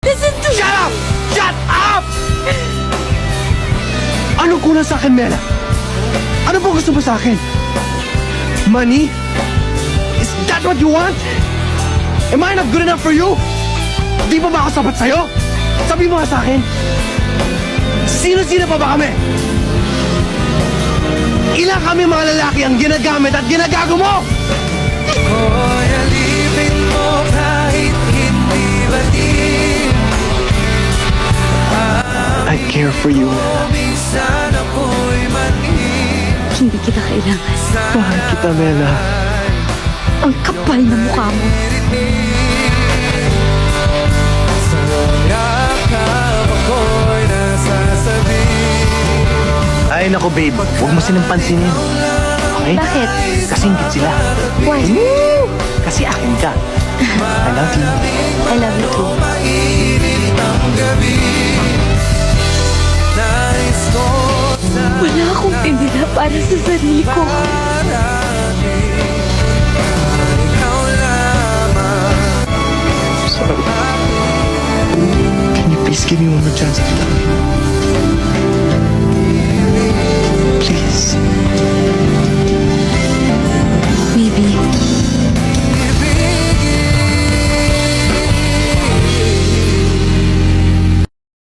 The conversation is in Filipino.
Listen to me! Shut up! Shut up! Anong kulang sa akin, Mela? Ano po gusto mo sa akin? Money? Is that what you want? Am I not good enough for you? Di pa ba ako sapat sa'yo? Sabi mo nga sa akin. Sino-sino pa ba kami? Ilan kami mga lalaki ang ginagamit at ginagago mo? Ako'y alipin mo kahit hindi batin. I care for you. Minsan ako'y manhid. Hindi kita kailangan. Mahal kita, Mela. Ang kapal na mukha mo. Sa yakap ako'y nasasabi. Ay, nako, babe. Huwag mo silang pansinin. Okay? Bakit? Kasi ingit sila. Why? Kasi akin ka. I love you. I love you too. Mainit ang gabi. Nais ko sa Wala akong tinila para sa sarili ko. darating. Ikaw lamang. Sorry. Can you please give me one more chance to love you?